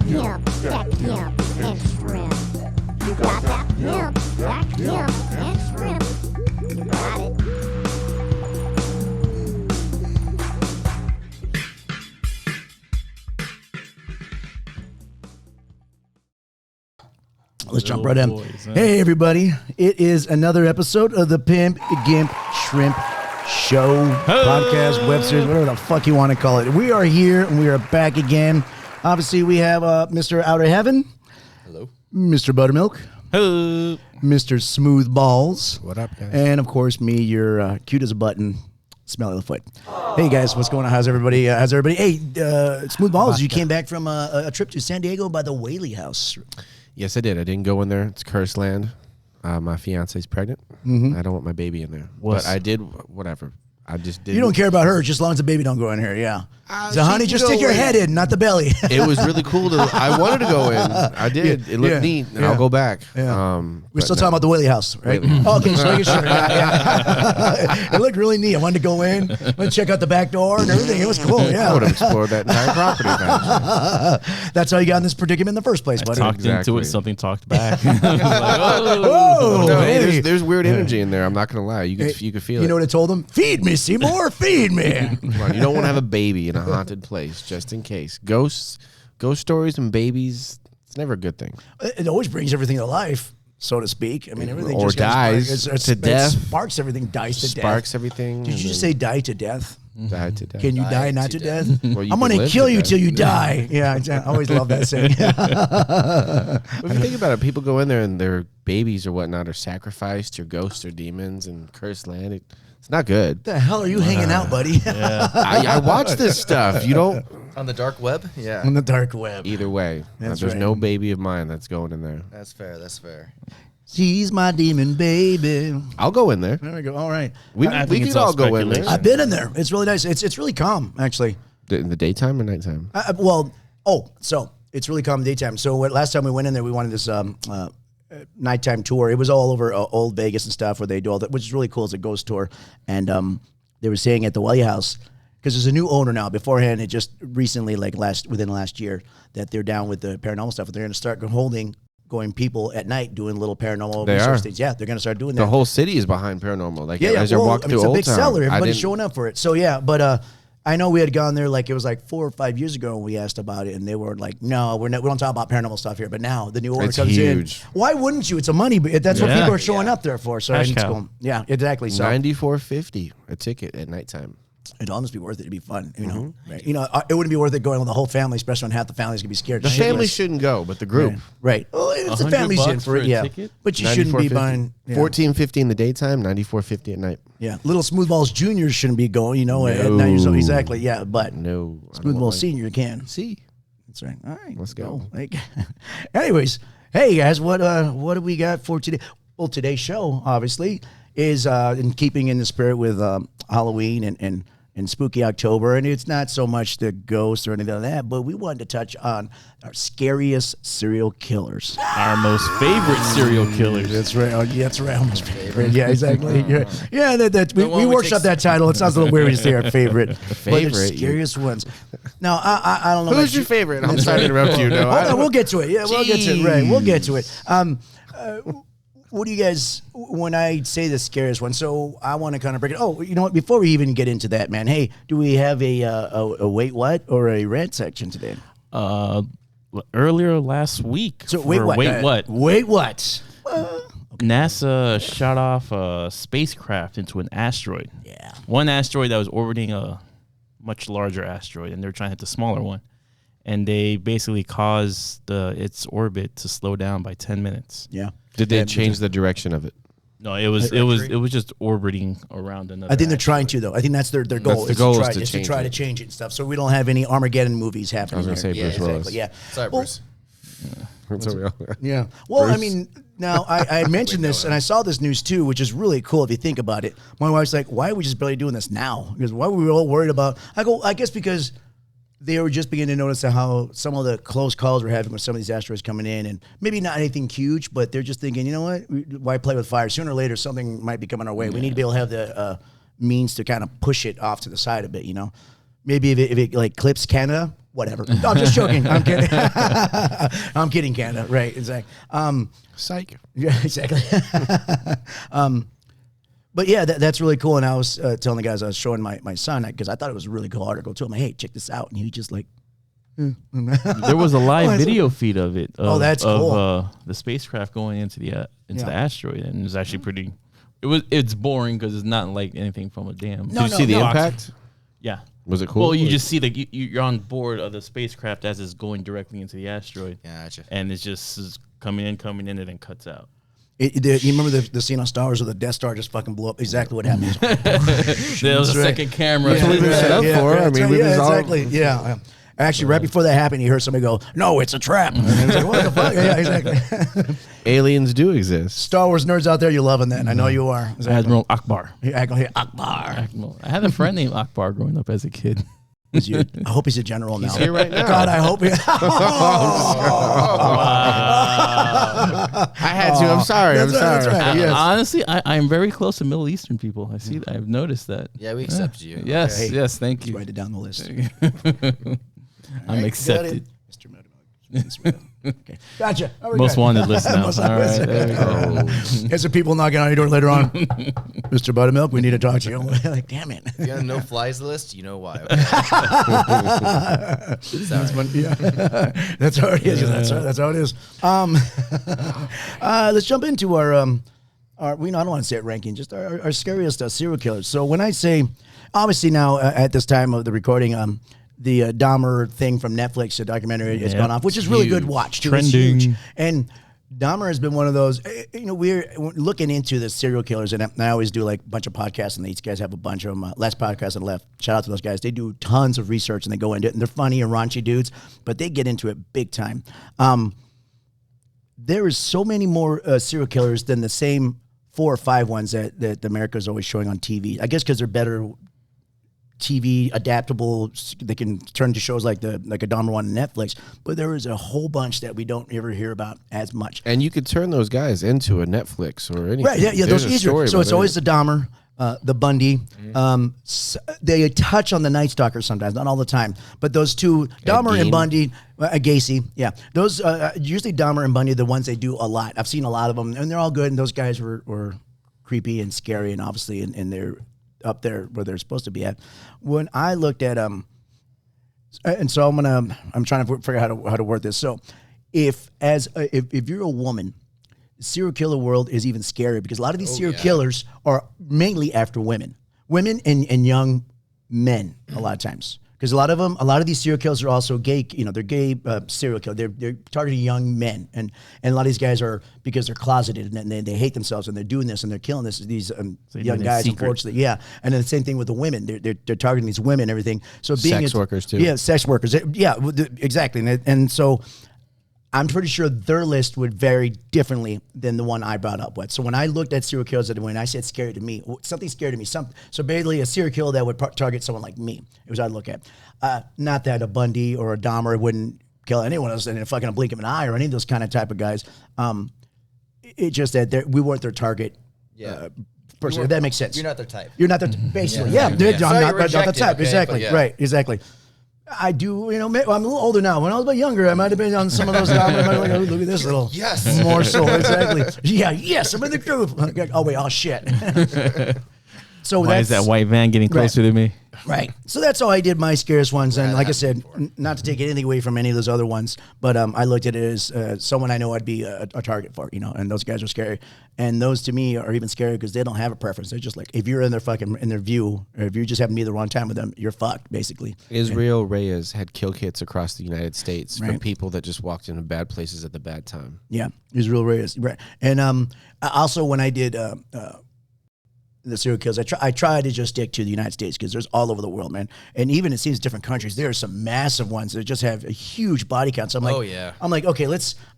pimp, that pimp, and shrimp. You got that pimp, and shrimp. You got it. Let's jump right in. Hey, everybody. It is another episode of the Pimp Gimp Shrimp Show, podcast, web series, whatever the fuck you want to call it. We are here and we are back again. Obviously, we have Mr. Outer Heaven. Hello. Mr. Buttermilk. Hello. Mr. Smooth Balls. What up, guys? And, of course, me, your cute as a button, smelly the foot. Hey, guys. What's going on? How's everybody? Hey, Smooth Balls, you came back from a trip to San Diego by the Whaley House. Yes, I did. I didn't go in there. It's cursed land. My fiance's pregnant. I don't want my baby in there. But I did whatever. I just did. You don't care about her, just as long as the baby don't go in here, yeah. So, honey, just stick your head in, not the belly. It was really cool. I wanted to go in. I did. It looked neat, and I'll go back. Yeah. We're still talking about the Whaley House, right? Okay, so you're sure. Yeah. It looked really neat. I wanted to go in, went to check out the back door and everything. It was cool, yeah. I would have explored that entire property. That's how you got in this predicament in the first place, buddy. Talked into it, something talked back. Whoa, No, hey. there's weird energy in there. I'm not going to lie. You can feel it. You know what I told him? Feed me, Seymour, feed me. Come on, you don't want to have a baby in a haunted place, just in case. Ghost stories and babies, it's never a good thing. It always brings everything to life, so to speak. I mean, everything or just dies to death. It sparks everything, dies to death. Sparks everything. Did you just say die to death? Die to death. Can you die not to death? Well, you I'm can going to live kill to you death. till you die. Yeah, I always love that saying. If you think about it, people go in there and their babies or whatnot are sacrificed or ghosts or demons and cursed land. It's not good. The hell are you hanging out, buddy? I watch this stuff. You don't. On the dark web? Yeah. On the dark web. Either way, That's there's right. no baby of mine that's going in there. That's fair. That's fair. She's my demon baby. I'll go in there. There we go. All right. We think could it's all all go in there. speculation. I've been in there. It's really nice. It's really calm, actually. In the daytime or nighttime? So it's really calm in the daytime. So last time we went in there, we wanted this nighttime tour. It was all over old Vegas and stuff where they do all that, which is really cool. It's a ghost tour. And they were saying at the Whaley House, because there's a new owner now. Beforehand, it just recently, within the last year, that they're down with the paranormal stuff. But they're going to start going people at night doing little paranormal research things. Yeah, they're going to start doing that. The whole city is behind paranormal. Like Yeah. as you're walking through it's a Old big Town. seller. I Everybody's didn't- showing up for it. So yeah, but I know we had gone there it was like 4 or 5 years ago when we asked about it, and they were like, "No, we don't talk about paranormal stuff here." But now the new owner It's comes huge. in. Why wouldn't you? It's a money. That's what Yeah. people are showing up there for. So Cash it's cow. cool. Yeah, exactly. So $94.50 a ticket at nighttime. it'd almost be worth it to be fun. You know, right? You know, it wouldn't be worth it going with the whole family, especially when half the family's gonna be scared. The family shitless. shouldn't go, but the group. Right. Well, if the family's in $100 for it, for a yeah. ticket? But you shouldn't be $94.50. buying. Yeah. $14.50 in the daytime, $94.50 at night. Yeah, little Smooth Balls Juniors shouldn't be going. You know, at 9 years old. Exactly. Yeah, but No. I don't Smooth want Balls my- Senior can. See. That's right. All right, Let's go. Anyways, hey guys, what do we got for today? Well, today's show obviously is in keeping in the spirit with Halloween and spooky October, and it's not so much the ghosts or anything like that, but we wanted to touch on our scariest serial killers. Our most favorite serial killers. That's right. Oh, yeah, that's right. Almost favorite. Yeah, exactly. Yeah, we one we workshopped take- that title. It sounds a little weird to say our favorite. But Favorite, the scariest ones. Now, I don't know. Who's about your favorite? I'm sorry to interrupt you. No, Hold on, we'll get to it. Yeah, we'll get to it. Right, we'll get to it. What do you guys, when I say the scariest one, so I want to kind of break it. Oh, you know what? Before we even get into that, man, hey, do we have a wait what or a rant section today? Earlier last week. So wait what? Wait what? NASA shot off a spacecraft into an asteroid. Yeah. One asteroid that was orbiting a much larger asteroid, and they're trying to hit the smaller one. And they basically caused its orbit to slow down by 10 minutes. Yeah. Did they change the direction of it? No, it was just orbiting around another. I think they're trying asteroid. to, though. I think that's their goal. the goal is to try to change it and stuff. So we don't have any Armageddon movies happening. I was going to say here. Bruce Willis. Exactly. Yeah. Sorry, Well, Bruce. That's what we all- Yeah. Well, I Bruce? mean, now I mentioned this and I saw this news too, which is really cool if you think about it. My wife's like, why are we just barely doing this now? Because why were we all worried about? I guess because they were just beginning to notice how some of the close calls we're having with some of these asteroids coming in, and maybe not anything huge, but they're just thinking, you know what? Why play with fire? Sooner or later, something might be coming our way. We need to be able to have the means to kind of push it off to the side a bit, you know? Maybe if it like clips Canada, whatever. No, I'm just joking. I'm kidding. I'm kidding, Canada. Right, exactly. Psych. Yeah, exactly. But yeah, that's really cool. And I was telling the guys, I was showing my son, because I thought it was a really cool article too. I'm like, hey, check this out. And he just like, There was a live video feed of it. That's cool. Of the spacecraft going into the asteroid, and it's actually pretty. It's boring because it's not like anything from a dam. No, Did you see the impact? Yeah. Was it cool? Well, you just see you're on board of the spacecraft as it's going directly into the asteroid. Gotcha. And it's just is coming in, and then cuts out. You remember the scene on Star Wars where the Death Star just fucking blew up? Exactly what happened. There was a second camera. That's what we've been set up for. I mean, we've been all- exactly. Yeah. Actually, right before that happened, you heard somebody go, "No, it's a trap." And it was like, "What the fuck?" Yeah, exactly. Aliens do exist. Star Wars nerds out there, you're loving that. I know you are. Exactly. Admiral Akbar. Akbar. I had a friend named Akbar growing up as a kid. I hope he's a general now. He's here right now. God, I hope he. I had to. I'm sorry. I'm sorry. That's right. Yes. Honestly, I'm very close to Middle Eastern people. I see. I've noticed that. Yeah, we accepted you. Yes, Okay. yes. Thank you. Write it down the list. I'm accepted. Mr. Motivate. Okay. Gotcha. Oh, we're Most good. wanted list now. All Most right, wanted. there we go. There's some people knocking on your door later on. Mr. Buttermilk, we need to talk to you. Like, damn it. If you're on a no-flies list, you know why. That's one, yeah. That's how it is. That's how it is. Let's jump into our I don't want to say it ranking, just our scariest serial killers. So when I say, obviously now at this time of the recording, the Dahmer thing from Netflix, the documentary has gone off, which is really good watch. Too. It's Trending. huge. And Dahmer has been one of those, we're looking into the serial killers, and I always do like a bunch of podcasts, and these guys have a bunch of them. Last podcast on the left, shout out to those guys. They do tons of research, and they go into it, and they're funny and raunchy dudes, but they get into it big time. There is so many more serial killers than the same 4 or 5 ones that America's always showing on TV. I guess because they're better TV adaptable, they can turn to shows like a Dahmer one on Netflix, but there is a whole bunch that we don't ever hear about as much. And you could turn those guys into a Netflix or anything. Right? Yeah, There's those a easier. story So about it's always the Dahmer, the Bundy. They touch on the Night Stalker sometimes, not all the time, but those two, Dahmer and Gein. Bundy, Gacy, yeah, those usually Dahmer and Bundy are the ones they do a lot. I've seen a lot of them, and they're all good. And those guys were creepy and scary, and obviously, and they're up there where they're supposed to be at. When I looked at and so I'm trying to figure out how to word this. So if you're a woman, serial killer world is even scarier because a lot of these serial killers are mainly after women and young men a lot of times. Because a lot of these serial killers are also gay. They're gay serial killers. They're targeting young men, and a lot of these guys are because they're closeted and they hate themselves and they're doing this and they're killing these young guys. Unfortunately, yeah. And then the same thing with the women. They're targeting these women and everything. So being Sex workers too. Yeah, sex workers. Yeah, exactly. And so I'm pretty sure their list would vary differently than the one I brought up with. So when I looked at serial killers, when I said scary to me, something scary to me. So basically a serial killer that would target someone like me. It was what I'd look at. Not that a Bundy or a Dahmer wouldn't kill anyone else in a fucking blink of an eye or any of those kind of type of guys. It's just that we weren't their target. Yeah. Person. If that makes sense. You're not their type. You're not their basically. Yeah, Yeah. I'm Sorry, not you the rejected, type. okay, Exactly. but yeah. Right. Exactly. I do, I'm a little older now. When I was a bit younger, I might have been on some of those. I might have like, oh, look at this little Yes. morsel. Exactly. Yeah. Yes. I'm in the groove. Oh wait. Oh shit. So Why is that white van getting closer to me? Right. So that's how I did my scariest ones. And Right, like I that's said, not to take anything away from any of those other ones, but I looked at it as someone I know I'd be a target for, and those guys are scary. And those to me are even scary because they don't have a preference. They're just like, if you're in their view, or if you just happen to be the wrong time with them, you're fucked, basically. Israel Reyes had kill kits across the United States for Right. people that just walked into bad places at the bad time. Yeah. Israel Reyes. Right. And also when I did the serial killers, I try to just stick to the United States because there's all over the world, man. And even it seems different countries, there are some massive ones that just have a huge body count. So I'm like, Oh, yeah. I'm like, okay,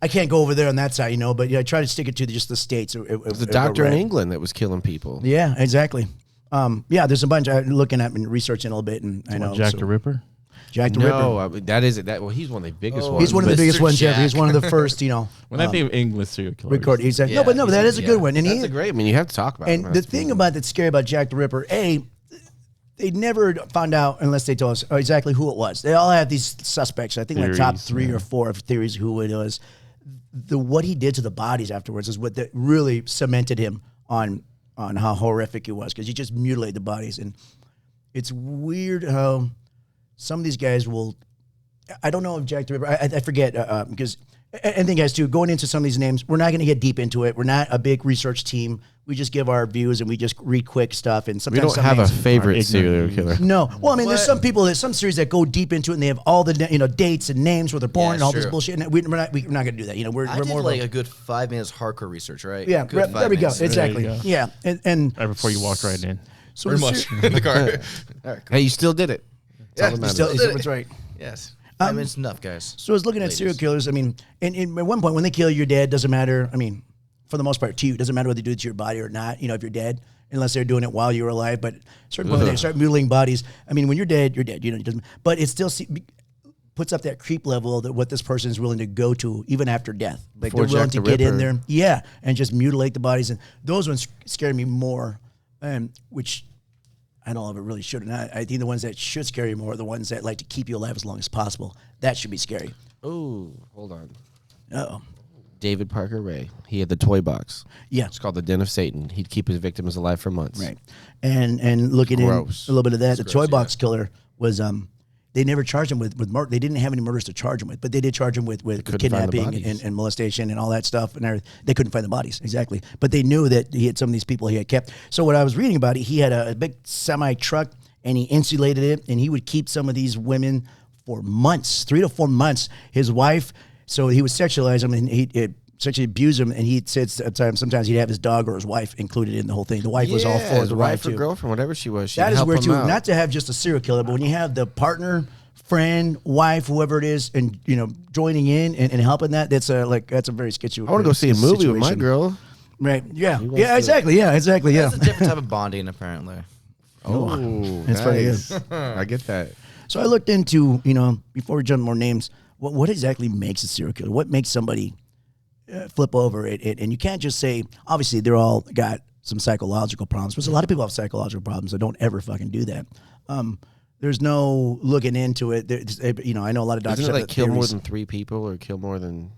I can't go over there on that side, but yeah, I try to stick it to just the States. There's a doctor in England that was killing people. Yeah, exactly. Yeah, there's a bunch I'm looking at and researching a little bit, and I know Jack the Ripper. Jack the No, Ripper. that is it. Well, he's one of the biggest ones. He's one of the Mr. biggest ones ever. Jack. He's one of the first, When I think of English serial killers, record. He's like, Yeah, but that is a good one. And That's a great. I mean, you have to talk about. And him. the thing about that's scary about Jack the Ripper, they never found out unless they told us exactly who it was. They all have these suspects. I think like top Theories, 3 or 4 of theories who it was. What he did to the bodies afterwards is what really cemented him on how horrific it was, because he just mutilated the bodies. And it's weird how some of these guys will. I don't know if Jack the Ripper. I forget because. And then, guys, too, going into some of these names, we're not going to get deep into it. We're not a big research team. We just give our views and we just read quick stuff. And We sometimes don't some have a names- favorite serial killer. No. Well, I mean, there's What? some people, there's some series that go deep into it and they have all the dates and names where they're born Yeah, and all this sure. bullshit. And we're not going to do that. We're I we're did more like of a good 5 minutes hardcore research, right? yeah. Good There we go. 5 minutes. Exactly. There you go. Yeah. And Right before you walked right in. so Pretty the much ser- in the car. All right, cool. Hey, you still did it. Yeah, all that matters. still, did it. that's right. Yes. 5 minutes enough, guys. So I was looking at serial killers. I mean, and at one point when they kill your dad, doesn't matter. I mean, for the most part, to you, it doesn't matter what they do to your body or not. If you're dead, unless they're doing it while you're alive. But certain point when they start mutilating bodies. I mean, when you're dead, you're dead. It doesn't. But it still puts up that creep level that what this person is willing to go to even after death. Like Before they're willing Jack to the get in Ripper. there, yeah, and just mutilate the bodies. And those ones scare me more, which. I don't know if it really should or not. I think the ones that should scare you more are the ones that like to keep you alive as long as possible. That should be scary. Oh, hold on. Uh-oh. David Parker Ray. He had the toy box. Yeah. It's called the Den of Satan. He'd keep his victims alive for months. Right. And looking Gross. in a little bit of that, the gross, toy yeah. box killer was they never charged him with murder. They didn't have any murders to charge him with, but they did charge him with couldn't find the kidnapping bodies. and molestation and all that stuff and everything. They couldn't find the bodies, exactly. But they knew that he had some of these people he had kept. So what I was reading about it, he had a big semi truck and he insulated it, and he would keep some of these women for months, 3 to 4 months. His wife, so he would sexualize them and he'd sexually abuse them, and he said sometimes he'd have his dog or his wife included in the whole thing. The wife was all for his the wife wife or too. girlfriend, whatever she was. That is help weird him too. out. Not to have just a serial killer, but when you have the partner, friend, wife, whoever it is, and joining in and helping that's a very sketchy. I want to go see a movie with my girl. Right? Yeah. wants Yeah. to- Exactly. Yeah. Exactly. Yeah. It's a different type of bonding, apparently. Oh, That's pretty nice. I get that. So I looked into before we jump more names, what exactly makes a serial killer? What makes somebody flip over it? And you can't just say obviously they're all got some psychological problems, because a lot of people have psychological problems that don't ever fucking do that. There's no looking into it. I know a lot of doctors Doesn't it have like kill more theories. than 3 people or kill more than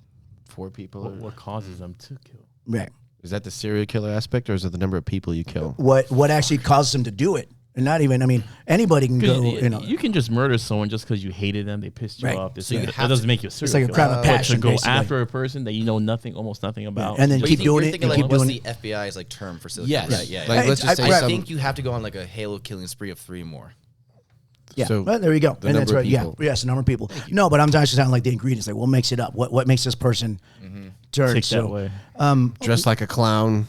4 people? What causes them to kill? Right. Is that the serial killer aspect, or is it the number of people you kill? What actually causes them to do it? And not even, anybody can go, You can just murder someone just because you hated them, they pissed you Right. off. So That doesn't make you a serial like a killer. crime of But passion, to go basically. after a person that you know almost nothing about, and then But keep you think, doing you're it, thinking and like, keep what's doing the it. FBI's like term for serial Yes. killer? Right, yeah. Like, Hey, let's just say I I some, think you have to go on like a Halo killing spree of 3 more. Yeah, So, well, there you go. the And that's number right. of Yeah, people. yes, the number of people. No, but I'm actually sounding like the ingredients. Like, what makes it up? What makes this person turn? tick So, that way. dressed like a clown,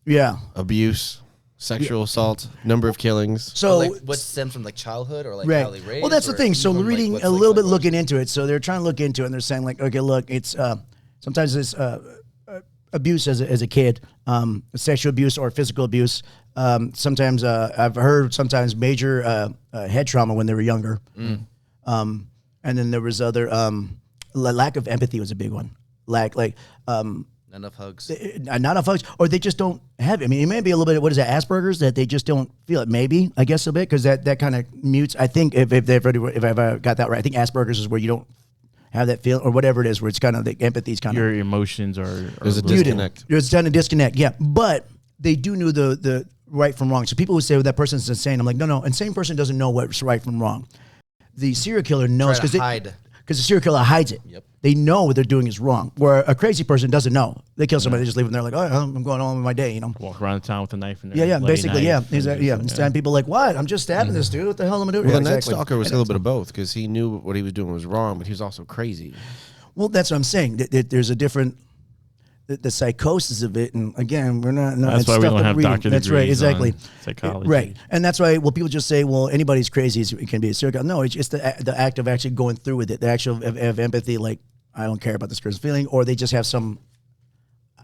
yeah. abuse, sexual assault, number of killings. So like what stems from like childhood or like right. how they raised? Well, that's the or thing. So from, like, reading what's, a like, little bit, psychology? looking into it. So they're trying to look into it, and they're saying like, okay, look, it's sometimes it's abuse as a kid, sexual abuse or physical abuse. Sometimes I've heard sometimes major head trauma when they were younger. And then there was other lack of empathy was a big one. Like Enough hugs. not enough folks, or they just don't have it. I mean, it may be a little bit. What is that? Asperger's, that they just don't feel it. Maybe, I guess, a bit, because that kind of mutes. I think if I've got that right, I think Asperger's is where you don't have that feel or whatever it is, where it's kind of the empathy's kind of Your emotions are There's a muted. disconnect. There's kind of disconnect. Yeah, but they do know the right from wrong. So people who say, well, that person's insane. I'm like, no, insane person doesn't know what's right from wrong. The serial killer knows Try to hide. because the serial killer hides it. Yep. They know what they're doing is wrong. Where a crazy person doesn't know. They kill somebody, they just leave them there like, oh, I'm going on with my day, Walk around the town with a knife in their Yeah, bloody basically, yeah. knife. Exactly, yeah. Instead, people are like, what? I'm just stabbing this dude. What the hell am I doing? Well, Yeah, the Night exactly. Stalker was a little bit of both, because he knew what he was doing was wrong, but he was also crazy. Well, that's what I'm saying. There's a different, the psychosis of it. And again, we're not. No, That's it's why we stuff don't that have we're reading. doctorate That's right, degrees exactly. on psychology. Right. And that's why, well, people just say, well, anybody's crazy, it can be a serial killer. No, it's just the act of actually going through with it, the actual of empathy, like, I don't care about this person's feeling, or they just have some,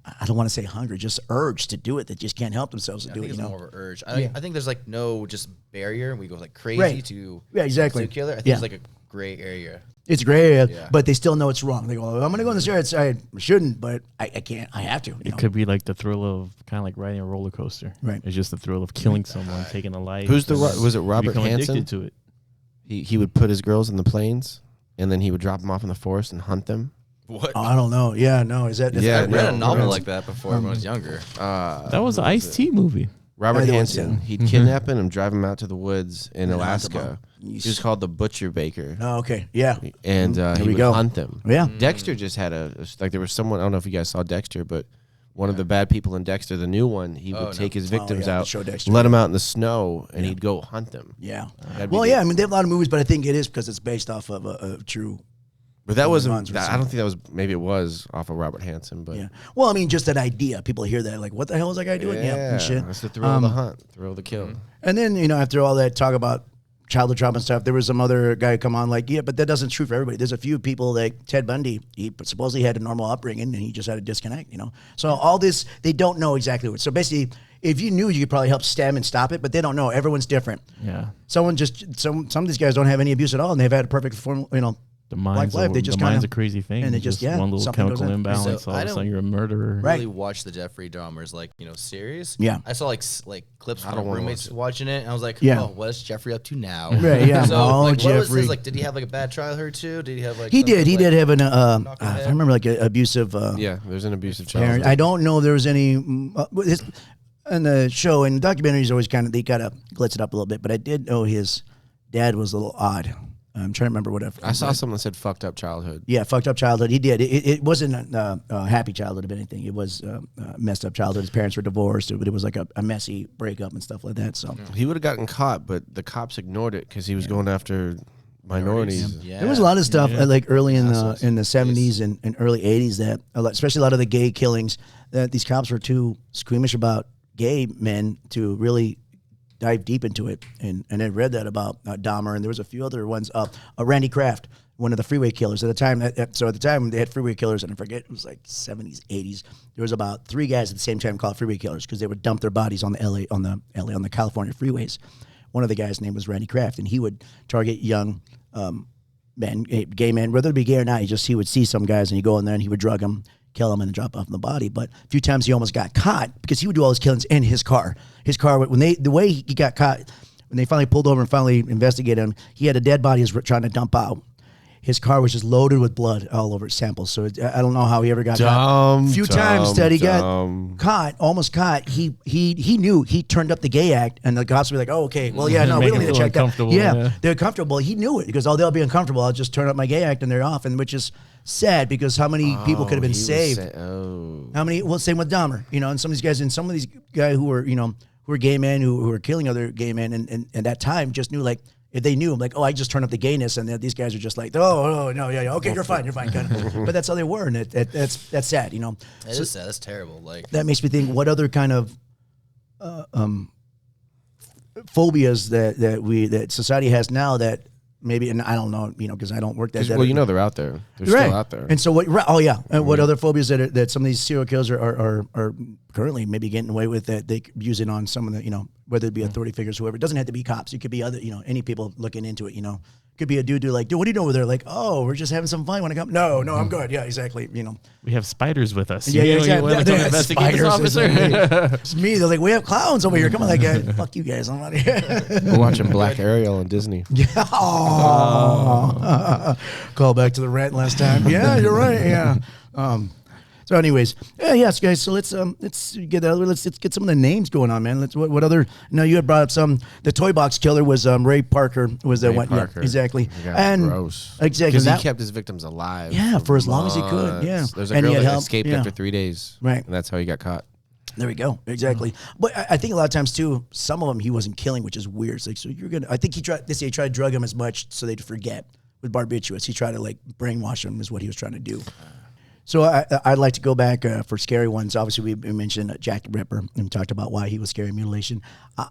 I don't want to say hunger, just urge to do it that just can't help themselves to I do think it, it's you know? more of an urge. Yeah. I think there's like no just barrier. We go like crazy Right. to Yeah, exactly. serial killer. I think Yeah. it's like gray area. It's gray area, Yeah. but they still know it's wrong. They go, I'm going to go on the area side. I shouldn't, but I can't. I have to. It could be like the thrill of kind of like riding a roller coaster. Right. It's just the thrill of killing someone, taking a life. Who's the and was it you Robert become Hansen? addicted to it. He would put his girls in the planes, and then he would drop them off in the forest and hunt them. What? I don't know. Yeah, no. Is that? Yeah, I read a no, novel no. like that before when I was younger. That was an Ice-T movie. Robert Yeah, that was, Hansen. yeah. He'd kidnap him and drive him out to the woods in Alaska. Yeesh. He was called the Butcher Baker, Oh, okay. Yeah. and he we would go. hunt them. Yeah. Dexter just had like there was someone, I don't know if you guys saw Dexter, but one of the bad people in Dexter, the new one, he would take his victims yeah, the out, show Dexter. let them out in the snow, and he'd go hunt them. Yeah. That'd be Well, good. yeah. I mean, they have a lot of movies, but I think it is because it's based off of a true. But that wasn't. Runs or I don't think that was. Maybe it was off of Robert Hansen, but Yeah. Well, I mean, just that idea. People hear that, like, what the hell is that guy doing? Yeah. And shit. That's the thrill of the hunt, thrill of the kill. And then, after all that talk about childhood trauma and stuff, there was some other guy come on like, yeah, but that doesn't true for everybody. There's a few people like Ted Bundy. He supposedly had a normal upbringing and he just had a disconnect, So all this, they don't know exactly what. So basically, if you knew, you could probably help stem and stop it, but they don't know. Everyone's different. Yeah. Some of these guys don't have any abuse at all and they've had a perfect form, The mind's, life, they just the mind's kinda- a crazy thing. and they It's just, yeah, one little something goes chemical in. imbalance. So all I of a don't- sudden, you're a murderer. Right. Really watch the Jeffrey Dahmer's series. Yeah. I saw like clips I from don't wanna roommates watch it. watching it, and I was like, Yeah. oh, what is Jeffrey up to now? Right, yeah. So Oh, what was Jeffrey. his did he have like a bad childhood too? Did he have like He did. He did have an, knock on the I head? remember like an abusive Yeah, there's an abusive parent. child. I don't know if there was any in the show and documentaries always they kind of glitz it up a little bit, but I did know his dad was a little odd. I'm trying to remember what I saw something that said "fucked up childhood." Yeah, fucked up childhood. He did. It wasn't a happy childhood of anything. It was messed up childhood. His parents were divorced, but it was like a messy breakup and stuff like that. So He would have gotten caught, but the cops ignored it because he was going after minorities. Yeah. there was a lot of stuff like early in the Assholes. 70s and early 80s that especially a lot of the gay killings that these cops were too squeamish about gay men to really dive deep into it. And I read that about Dahmer, and there was a few other ones. Randy Kraft, one of the freeway killers at the time. So at the time they had freeway killers, and I forget, it was like 70s, 80s. There was about 3 guys at the same time called freeway killers because they would dump their bodies on the California freeways. One of the guys' name was Randy Kraft, and he would target young men, gay men, whether it be gay or not. He would see some guys, and he'd go in there and he would drug them, kill them, and then drop off in the body. But a few times he almost got caught because he would do all his killings in his car. His car, the way he got caught, when they finally pulled over and finally investigated him, he had a dead body he was trying to dump out. His car was just loaded with blood all over its samples. So I don't know how he ever got caught. A few times that he got caught, almost caught. He knew. He turned up the gay act, and the cops were like, "Oh, okay. Well, yeah, no, we Make don't him need to feel check that." uncomfortable, Yeah, yeah. they're comfortable. He knew it because they'll be uncomfortable. I'll just turn up my gay act, and they're off. And which is sad because how many people could have been saved? How many? Well, same with Dahmer. And some of these guys, who were who were gay men who were killing other gay men, and at that time just knew like. If they knew, like, oh, I just turned up the gayness, and then these guys are just like, oh, no, yeah, okay, you're fine, kind of. But that's how they were, and that's sad, It is sad. That's terrible. Like That makes me think, what other kind of phobias that society has now that maybe, and I don't know, because I don't work that. Well, they're out there. They're still out there. And so what? Oh yeah. And what other phobias that some of these serial killers are currently maybe getting away with that they use it on some of the whether it be authority figures, whoever. It doesn't have to be cops. It could be other any people looking into it. Could be a dude like, dude, what do you know over there? Like, oh, we're just having some fun. Want to come? No, I'm good. Yeah, exactly. We have spiders with us. Yeah, exactly. You want to Yeah, investigate this spiders. officer? It's me. They're like, we have clowns over here. Come on, that guy. Fuck you guys. I'm out of here. We're watching Black Ariel on Disney. Yeah. Oh. Call back to the rant last time. Yeah, you're right. Yeah. So, anyways, yes, guys. So let's get that. Let's get some of the names going on, man. What other? You had brought up some. The toy box killer was Ray Parker. Was that Ray one? Parker. Yeah, exactly. God, And gross. exactly. Because he kept his victims alive. Yeah, for as long as he could, months. yeah. There's a And he girl had that help, escaped yeah. after 3 days. Right. And that's how he got caught. There we go. Exactly. But I think a lot of times too, some of them he wasn't killing, which is weird. It's like, so you're gonna. I think he tried. They say he tried to drug him as much so they'd forget. With barbiturates, he tried to like brainwash them. Is what he was trying to do. So I'd like to go back for scary ones. Obviously, we mentioned Jack the Ripper and talked about why he was scary mutilation. We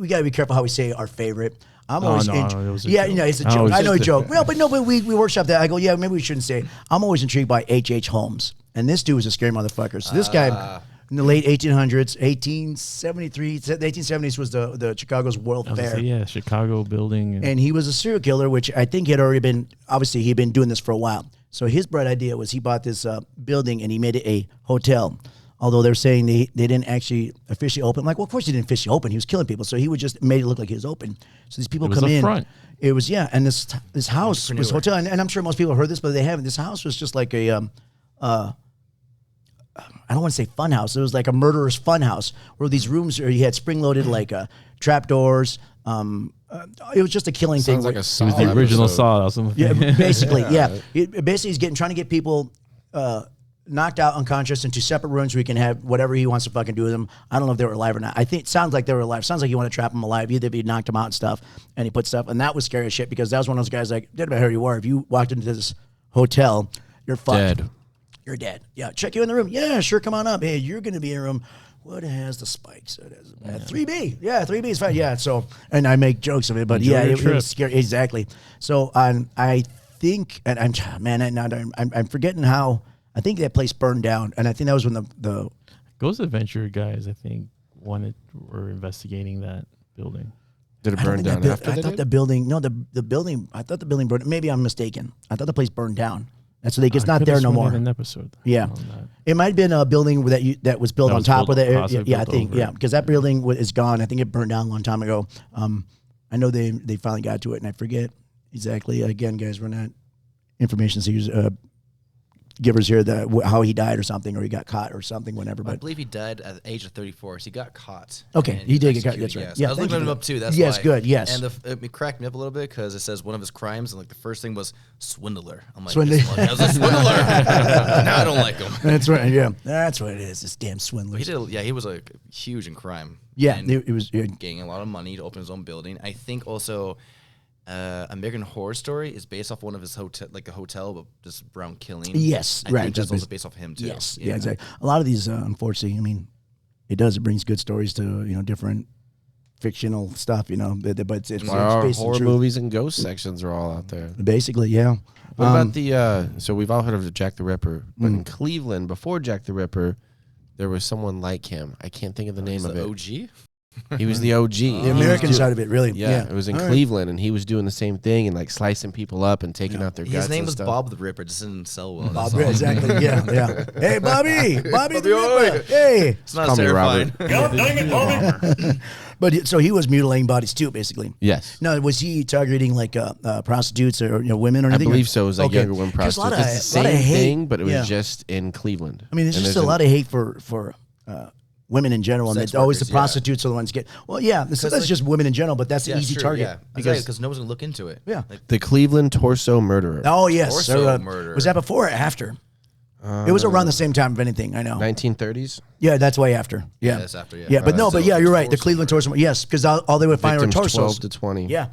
got to be careful how we say our favorite. I'm always it was a yeah, joke. it's a Oh, joke. it's I know just a joke. Well, but we workshop that. I go, yeah, maybe we shouldn't say it. I'm always intrigued by H.H. Holmes, and this dude was a scary motherfucker. So this guy in the late 1800s, 1873. The 1870s was the Chicago's World I was gonna Fair. say, yeah, Chicago building. And he was a serial killer, which I think he had already been, obviously he'd been doing this for a while. So his bright idea was he bought this building and he made it a hotel. Although they're saying they didn't actually officially open. I'm like, well, of course he didn't officially open. He was killing people. So he would just made it look like he was open. So these people It was come a in. front. It was, yeah. And this house was hotel. And I'm sure most people heard this, but they haven't. This house was just like a, I don't want to say fun house. It was like a murderer's fun house where these rooms, or you had spring-loaded like trap doors. It was just a killing thing. Sounds like a It was Saw the original episode. Saw. That was something. Yeah, basically, yeah. Basically, he's trying to get people knocked out unconscious into separate rooms where he can have whatever he wants to fucking do with them. I don't know if they were alive or not. I think it sounds like they were alive. Sounds like you want to trap them alive. Either if he knocked them out and stuff, and he put stuff, and that was scary as shit because that was one of those guys like, didn't matter who you were. If you walked into this hotel, you're fucked. Dead. You're dead. Yeah, check you in the room. Yeah, sure, come on up. Hey, you're going to be in a room. What has the spikes? It has 3B. Yeah, 3B is fine. Yeah, so, and I make jokes of it, but Enjoy yeah, your it trip. was scary. Exactly. So I think, and I'm forgetting how, I think that place burned down, and I think that was when the Ghost Adventure guys, I think, were investigating that building. Did it I don't burn think down that after I they thought did? the building, no, the building, I thought the building burned. Maybe I'm mistaken. I thought the place burned down. That's what it's I not could've there no sworn more. in an episode. Yeah. on that. It might have been a building that was built That on was top built- of that. possibly Yeah, I built think, over yeah, it. because that building is gone. I think it burned down a long time ago. I know they finally got to it, and I forget exactly. Again, guys, we're not information seekers, givers here, how he died or something, or he got caught or something, whenever. I But believe he died at the age of 34, so he got caught. Okay, and he did get caught, executed, that's right. yes. Yeah, I was thank looking you him for up too. That's yes, why. good, yes. And it cracked me up a little bit because it says one of his crimes, and like the first thing was swindler. I'm like, Swindler. this motherfucker's a swindler. Now I don't like him. that's right. Yeah, that's what it is. This damn swindler. He was like huge in crime. Yeah, and it was. gaining a lot of money to open his own building. I think also American Horror Story is based off one of his hotel, like a hotel, but just around killing. Yes, I right, think just that's also based- based off him too. Yes, yeah, exactly. A lot of these, unfortunately, I mean, it brings good stories to different fictional stuff, but it's Why our based on horror truth. movies and ghost sections are all out there. Basically, yeah. What about the, so we've all heard of Jack the Ripper, but in Cleveland, before Jack the Ripper, there was someone like him. I can't think of the name He's of the it. OG. He was the OG. the He was American doing- side of it, really? Yeah, it was in All right. Cleveland, and he was doing the same thing and like slicing people up and taking out their guts. His name and was stuff. Bob the Ripper. Just didn't sell well. Bob, that's all. exactly. Yeah, yeah. Hey, Bobby the oi. Ripper. Hey. It's not Call me terrifying. Robert. But so he was mutilating bodies too, basically. Yes. Now, was he targeting like prostitutes or women or I anything? believe so. It was like Okay. younger women 'Cause a lot prostitutes. of- It's the lot of same hate. thing, but it was Yeah. just in Cleveland. I mean, there's And just a lot of hate for women in general, and Sex it's always the workers, yeah. prostitutes are the ones get. Well, yeah, that's like- just women in general, but that's Yeah, an easy sure, target yeah. because. Because no one's gonna look into it. Yeah. Like, the Cleveland torso murderer. Oh yes, Torso murder. was that before or after? It was around the same time, if anything. I know. 1930s. Yeah, that's way after. Yeah, that's after, yeah. Yeah, but no, So but yeah, you're right. The torso Cleveland torso. Yes, because all they would find were Victims torsos. 12 to 20. Yeah.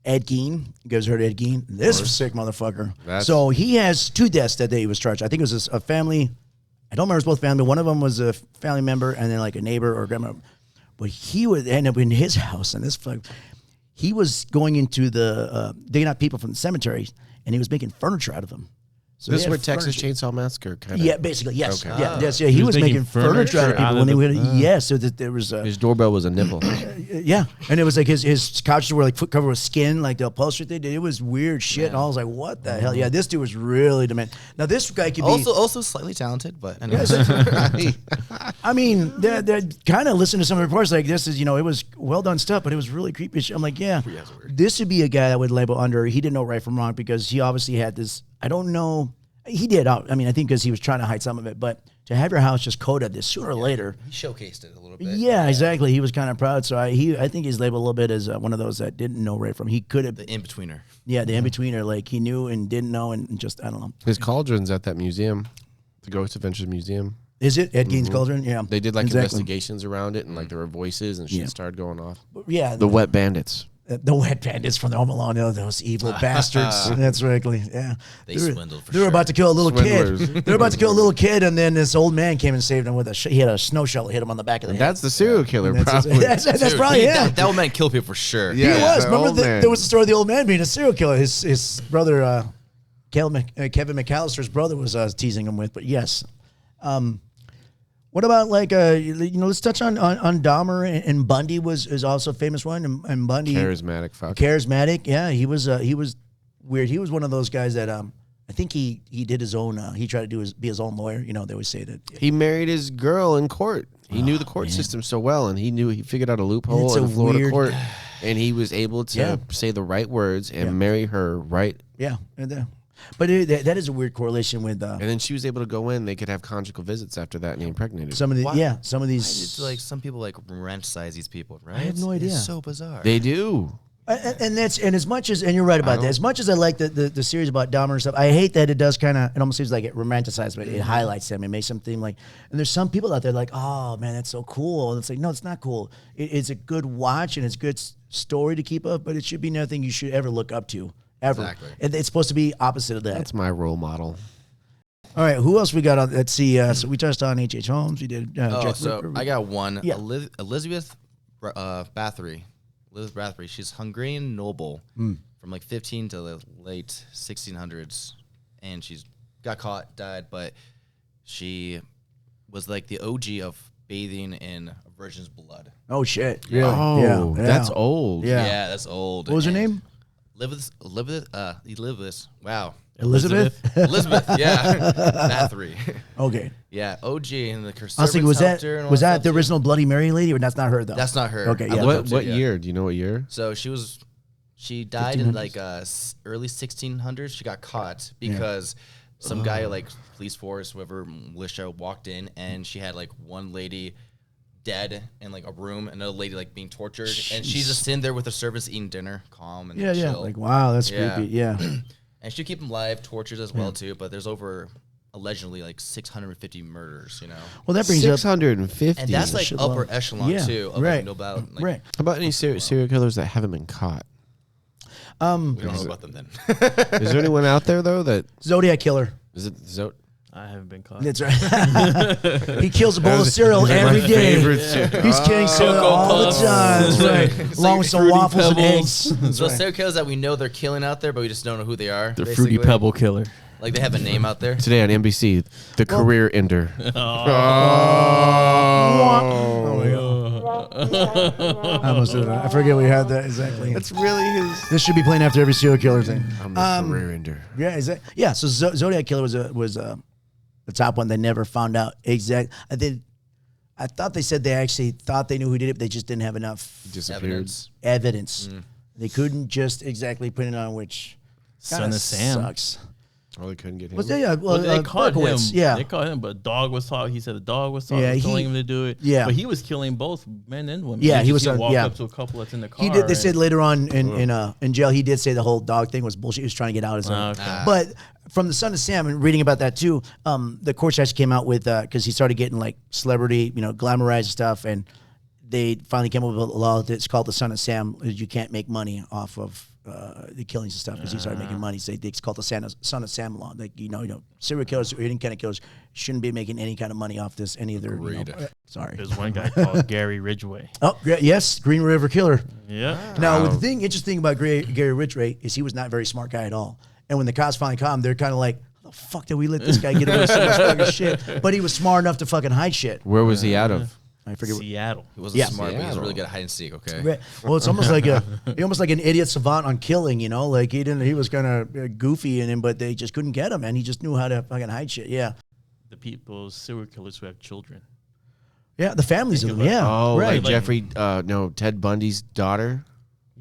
Ed Gein. You guys heard of Ed Gein? This was sick motherfucker. That's- So he has 2 deaths that day he was charged. I think it was a family. I don't remember if it was both family. One of them was a family member and then like a neighbor or grandma. But he would end up in his house and this fuck. He was going into the digging out people from the cemetery and he was making furniture out of them. So This they is where had Texas furniture. Chainsaw Massacre kind of. Yeah, basically, yes. Okay. Yeah, yes, yeah. He was making furniture out of people when they would. Yes, so that there was His doorbell was a nipple. yeah, and it was like his couches were like covered with skin, like the upholstery they did. It was weird shit. And I was like, what the hell? Yeah, this dude was really dement. Now this guy could be. also slightly talented, but anyways. I mean, they're kind of listening to some of the reports like this is, it was well done stuff, but it was really creepy. I'm like, yeah, this would be a guy that would label under. He didn't know right from wrong because he obviously had this. I don't know. He did. I mean, I think because he was trying to hide some of it, but to have your house just coded this sooner or later. He showcased it a little bit. Yeah, exactly. He was kind of proud. So I think he's labeled a little bit as one of those that didn't know right from. He could have. The in-betweener. Yeah, the in-betweener. Like he knew and didn't know and just, I don't know. His cauldron's at that museum, the Ghost Adventures Museum. Is it Ed Gein's Cauldron? Yeah. They did like exactly. investigations around it, and like there were voices and shit Yeah. started going off. Yeah. The Wet Bandits. The wet bandits from the Home Alone, those evil bastards. That's right. Yeah, They were- swindled for They were sure. about to kill a little Swindlers. kid. They were about to kill a little kid, and then this old man came and saved him with he had a snow shovel, hit him on the back of the head. That's the serial killer, That's probably. that's Dude, probably him. That old man killed people for sure. Yeah. He was. the Remember, old man. there was the story of the old man being a serial killer. His brother, Kevin McAllister's brother, was teasing him with. But yes, What about like let's touch on Dahmer and Bundy is also a famous one and Bundy Charismatic fuck. charismatic. Yeah, he was weird. He was one of those guys that I think he did his own. He tried to be his own lawyer. You know, they always say that He married his girl in court. He knew the court system so well, and he figured out a loophole in the Florida court, and he was able to say the right words and marry her right. Yeah, but that is a weird correlation with. And then she was able to go in. They could have conjugal visits after that, and he impregnated. Some of the some of Why these. did, like some people like romanticize these people, right? I have no idea. It's so bizarre. They do. And as much as you're right about that. As much as I like the series about Dahmer and stuff, I hate that it does it almost seems like it romanticizes, but it highlights them. It makes them seem like. And there's some people out there like, oh man, that's so cool. And it's like, no, it's not cool. It's a good watch and it's a good story to keep up, but it should be nothing you should ever look up to ever. Exactly. It's supposed to be opposite of that. That's my role model. All right, who else we got on? Let's see. So we touched on H.H. Holmes. We did. I got one. Yeah. Elizabeth Bathory. Elizabeth Bathory. She's Hungarian noble from like 15 to the late 1600s, and she's got caught, died, but she was like the OG of bathing in a virgin's blood. Oh shit! Really? Oh, yeah. that's old. Yeah. Yeah, that's old. What was her And name? Elizabeth. Wow. Elizabeth. Elizabeth. Yeah. Bathory. Okay. Yeah. OG and the I was thinking, was that the original? original Bloody Mary lady, or that's not her though? That's not her. Okay, I yeah. looked up What to it, year? Do you know what year? So she died in like early 1600s. She got caught because some guy like police force, whoever militia walked in, and she had like one lady dead in like a room, another lady like being tortured, and she's just sitting there with the servants eating dinner, calm and chill. Like wow, that's creepy. Yeah. And she keep them live, tortured as well too. But there's over allegedly like 650 murders. You know. Well, that brings up 650. And that's like upper echelon too. Of right. Like, Nobel, like, Right. How about any serial killers that haven't been caught? We don't know about them then. Is there anyone out there though that Zodiac killer. is it? I haven't been caught. That's right. He kills a bowl of cereal every day. He's killing cereal Cocoa all the Puffs. time. That's right. Along with some Fruity waffles and Pebbles. eggs. So serial killers that we know they're killing out there, but we just don't know who they are. The basically. Fruity Pebble Killer. Like they have a name out there. Today on NBC, the career ender. I almost did that. I forget we had that exactly. That's really his. This should be playing after every serial killer thing. I'm the career ender. Yeah, is that? Yeah. So Zodiac Killer was the top one. They never found out exact. I thought they said they actually thought they knew who did it, but they just didn't have enough Disappeared. evidence. They couldn't just exactly put it on, which Son kinda of Sam. sucks. Oh, they couldn't get him. Was they? Well, Well, they caught him. Berkowitz, yeah. They caught him, but a dog was talking. He said the dog was Yeah, telling him to do it. yeah. But he was killing both men and women. Yeah, he just was, he'd walk yeah. up to a couple that's in the car. He did. They and- said later on in jail, he did say the whole dog thing was bullshit. He was trying to get out his own. Okay. But from the Son of Sam and reading about that too, the court actually came out with because he started getting like celebrity, glamorized stuff, and they finally came up with a law that's called the Son of Sam. You can't make money off of the killings and stuff because he started making money. So it's called the Son of Sam law. Like serial killers or any kind of killers shouldn't be making any kind of money off this. Any of their sorry. There's one guy called Gary Ridgway. Oh yes, Green River Killer. Yeah. Now, the interesting about Gary Ridgway is he was not a very smart guy at all. And when the cops finally caught him, they're kind of like, how the fuck did we let this guy get away with so much fucking shit? But he was smart enough to fucking hide shit. Where was he out of? I forget. Seattle. He wasn't Yeah. smart, but he was Seattle. really good at hide and seek. Okay. Right. Well, it's almost like an idiot savant on killing, Like he was kind of goofy in him, but they just couldn't get him, and he just knew how to fucking hide shit. Yeah. The serial killers who have children. Yeah, the families of them. Yeah. Oh, right. like Jeffrey, Ted Bundy's daughter.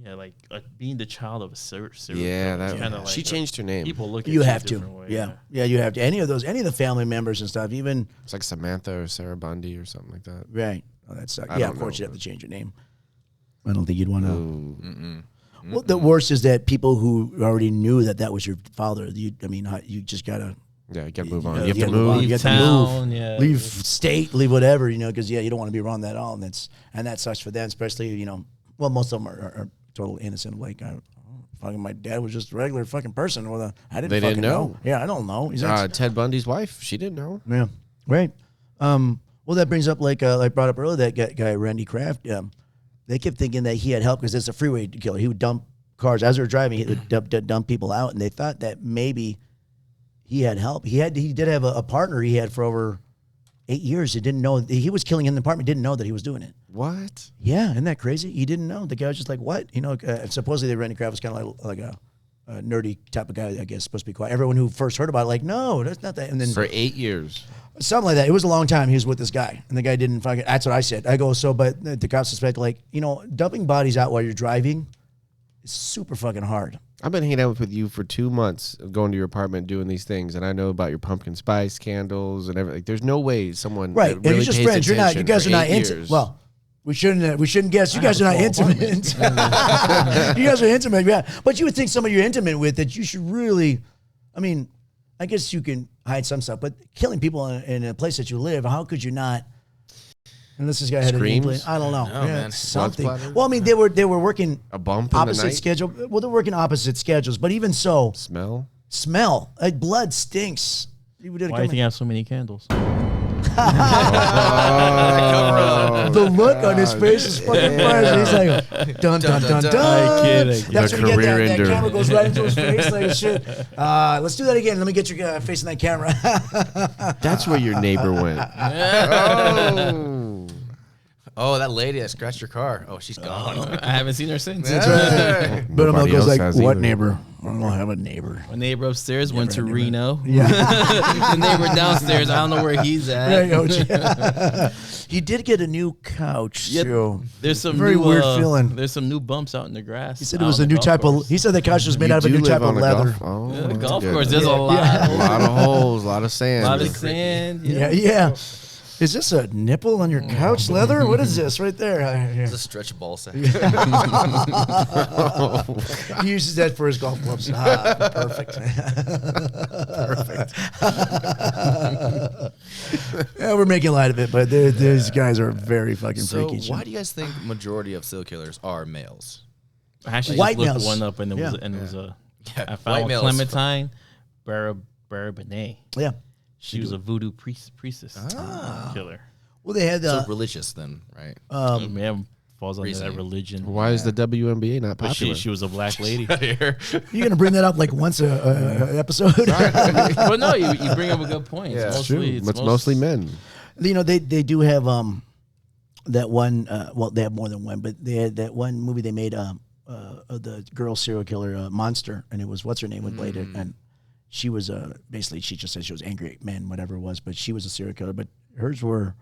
Yeah, like being the child of a serial Yeah, killer. that Kind of like she changed her name. people look at You a have to. different way, Yeah. You have to. Any of the family members and stuff, even. It's like Samantha or Sarah Bundy or something like that. Right. Oh, that sucks. I Yeah, don't of course know, you have to change your name. I don't think you'd want to. Ooh. Well, the worst is that people who already knew that was your father. You just gotta. Yeah, you gotta move on. You You have to gotta move on. move. You Leave have to move. town, yeah. Leave state, leave whatever, because you don't want to be around that at all, and that sucks for them, especially well, most of them are total innocent. Like, fucking my dad was just a regular fucking person. Well, I didn't. They fucking didn't know. Yeah, I don't know. He's like, Ted Bundy's wife, she didn't know. yeah, right. Well, that brings up like brought up earlier that guy Randy Kraft. They kept thinking that he had help because it's a freeway killer. He would dump cars as they were driving. He would dump people out, and they thought that maybe he had help. He did have a partner he had for over 8 years. He didn't know he was killing in the apartment. Didn't know that he was doing it. What? Yeah, isn't that crazy? He didn't know. The guy was just like, what? You know, supposedly Randy Kraft was kind of like a nerdy type of guy, I guess, supposed to be quiet. Everyone who first heard about it, like, no, that's not that. And then For 8 years. something like that. It was a long time he was with this guy, and the guy didn't fucking. That's what I said. I go, so, but the cops suspect, like, you know, dumping bodies out while you're driving is super fucking hard. I've been hanging out with you for 2 months, going to your apartment, doing these things, and I know about your pumpkin spice candles and everything. There's no way someone Right, that and really you're just pays friends. You're not. You attention guys for are not 8 intimate. years. Well, we shouldn't guess. You guys are not intimate. You guys are intimate, yeah. But you would think somebody you're intimate with that you should really. I mean, I guess you can hide some stuff, but killing people in a place that you live, how could you not? Unless this guy had Screams? I don't know. No, man. Something. Blood splatter? Well, I mean, they were working A bump in the opposite night? schedule. Well, they're working opposite schedules, but even so, Smell? like blood stinks. You would Why do you think I have so many candles? The look on his face is fucking fire. He's like, dun dun dun dun. I kid. That's The when you get career that ender. camera goes right into his face like shit. Let's do that again. Let me get your face in that camera. That's where your neighbor went. Oh. Oh, that lady that scratched your car. Oh, she's gone. I haven't seen her since. But I'm Nobody goes else like, has what either. neighbor? I don't have a neighbor. My neighbor upstairs went to Reno. Yeah. The neighbor downstairs, I don't know where he's at. He did get a new couch. Yep. So There's some very new, weird feeling. There's some new bumps out in the grass. He said it was a new type of. He said the couch was made You out of a do new live type of on a leather. golf. Oh, The that's golf good. course. There's a lot, A lot of holes, a lot of sand. lot of sand. Yeah. Is this a nipple on your couch leather? What is this right there? It's a stretch ball sack. He uses that for his golf clubs. Perfect. Yeah, we're making light of it, but these guys are very fucking So freaky. why do you guys think majority of serial killers are males? I actually White just looked males. one up, and it Yeah. was a. Yeah, I white found males. Clementine Barabanay. Yeah. She was a voodoo priestess killer. Well, they had So religious then, right? Man falls under that Reasoning. religion. Why is the WNBA not But popular? she was a black lady. you're gonna bring that up like once a episode. But no, you bring up a good point. Yeah. It's It's mostly, It's mostly men. You know, they do have that one. Well, they have more than one, but they had that one movie they made of the girl serial killer Monster, and it was what's her name would played it, and she was basically she just said she was angry at men, whatever it was, but she was a serial killer, but hers were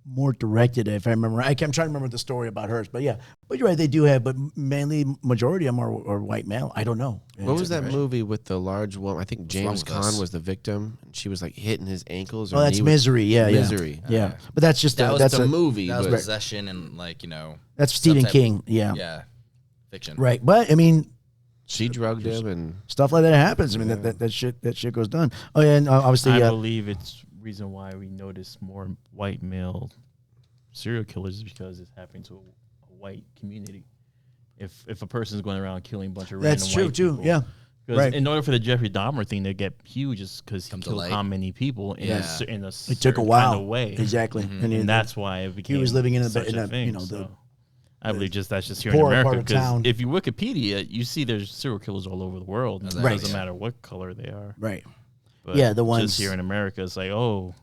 more directed, if I remember. I'm trying to remember the story about hers, but yeah. But you're right, they do have, but mainly majority of them are white male. I don't know. What was that movie with the large woman? I think James Wrong with Us? Caan was the victim, and she was like hitting his ankles. Or Oh, that's knee with- Misery. Yeah, Misery. Yeah, but that's just That was that's It's a a movie. That was but possession and like that's Stephen some type King. Yeah, yeah, fiction. right. But I mean, she drugged him, and stuff like that happens. I mean, that shit goes down. Oh yeah, and obviously, I believe it's reason why we notice more white male serial killers is because it's happening to a white community. If a person's going around killing a bunch of that's random true white too. people, Yeah, because right. in order for the Jeffrey Dahmer thing to get huge, is because he Come to killed light. how many people in Yeah. in a It took a certain while. kind of way, Exactly, and that's why it became. he was living in such a thing. you know the So I believe that's just here in poorer part America. of Because town. if you Wikipedia, you see there's serial killers all over the world. And Right. It doesn't matter what color they are. right. But Yeah, the ones- just here in America, it's like, oh,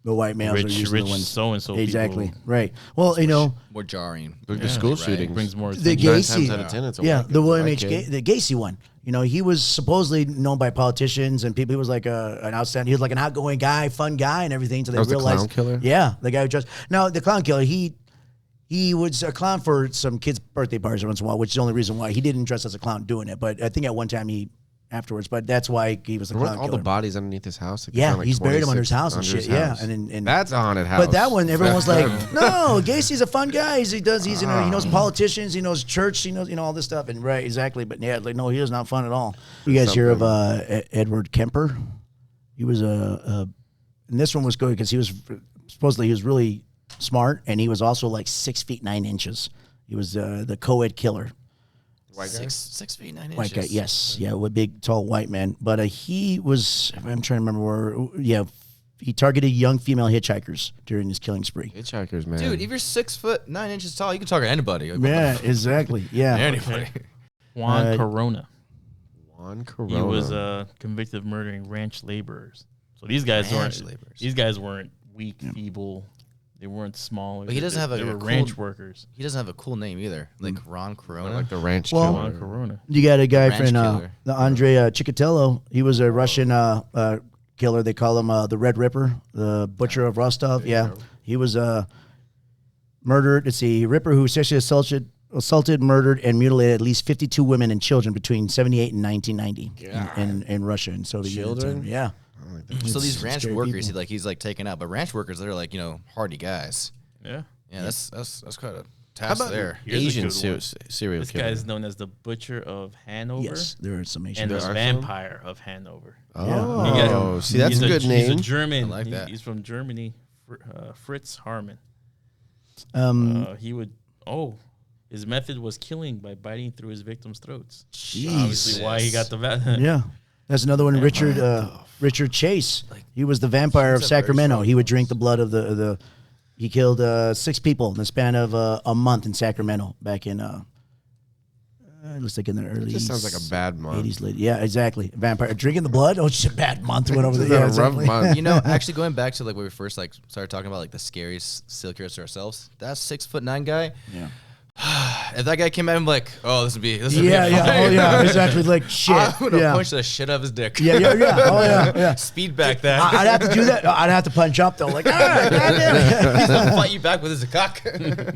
The white males are rich usually the ones. so and so. Exactly. Right. Well, you know, More jarring. like the school right. shootings. brings more the attention. 9 Gacy. times out of 10, it's a Yeah, white the William white H. kid. The Gacy one. You know, he was supposedly known by politicians and people. He was like an outstanding. He was like an outgoing guy, fun guy, and everything. So they That was the realized, clown killer? Yeah, the guy who just now the clown killer. He was a clown for some kids' birthday parties once in a while, which is the only reason why he didn't dress as a clown doing it. But I think at one time he afterwards. But that's why he was a Weren't clown all killer. the bodies underneath his house? Like, Yeah, found, like, he's buried him under his 26 house and under his shit. Yeah, house. and That's a haunted house. But that one, everyone was like, "No, Gacy's a fun guy. He's he knows politicians, he knows church, he knows all this stuff." And right, exactly. But yeah, like no, he is not fun at all. You guys hear of Edward Kemper? He was and this one was good because he was supposedly he was really smart, and he was also like 6 feet 9 inches. He was the co-ed killer. White guy? 6 feet 9 inches. White guy, yes, yeah, a big, tall white man. But he was, I'm trying to remember where, yeah, he targeted young female hitchhikers during his killing spree. Hitchhikers, man. Dude, if you're 6 foot 9 inches tall, you can target anybody. Yeah, exactly. Yeah. Anybody. Juan Corona. Juan Corona. He was convicted of murdering ranch laborers. So these guys Ranch weren't. laborers. These guys weren't weak, feeble. They weren't small. But he doesn't have they a were cool- ranch workers. He doesn't have a cool name either. Like Ron Corona. Like the ranch Well- killer. On Corona. You got a guy Ranch from killer. the Andre Chikatilo. He was a Russian killer. They call him the Red Ripper, the Butcher of Rostov. Yeah, he was murdered. Let's see, Ripper who sexually assaulted, murdered, and mutilated at least 52 women and children between 1978 and 1990 in Russia and Soviet Children? Union. Yeah. So these ranch scary workers, people. he's like taken out. But ranch workers, they're like hardy guys. Yeah. Yeah, that's quite a How task about there. Here's a Asian good one. serial This killer? guy is known as the Butcher of Hanover Yes, there are some Asian and the guys. are some? Vampire of Hanover. Oh, Yeah. see, that's He's a good He's name. a German. I like that. He's from Germany. Fritz Harman. Um, He would. His method was killing by biting through his victims' throats. Jeez. Obviously, why he got the Yeah. That's another one. Richard Chase. He was the vampire of Seems like very Sacramento. strong He would drink the blood of the. He killed 6 people in the span of a month in Sacramento back in. It looks like in the early. just sounds like a bad month. 80s, late. Yeah, exactly. Vampire drinking the blood. Oh, it's just a bad month. Went over This the. is Yeah, a rough exactly. month. Actually going back to like when we first like started talking about like the scariest serial killers to ourselves. That 6'9" guy. Yeah. If that guy came at him like, oh, this would be. Yeah, a yeah. fight. Oh, yeah. Exactly. Like shit. I'm gonna Yeah. punch the shit out of his dick. Yeah, yeah, yeah. Oh, yeah, yeah. Speed back that. I'd have to do that. I'd have to punch up though. Like, goddamn. He's gonna fight you back with his cock.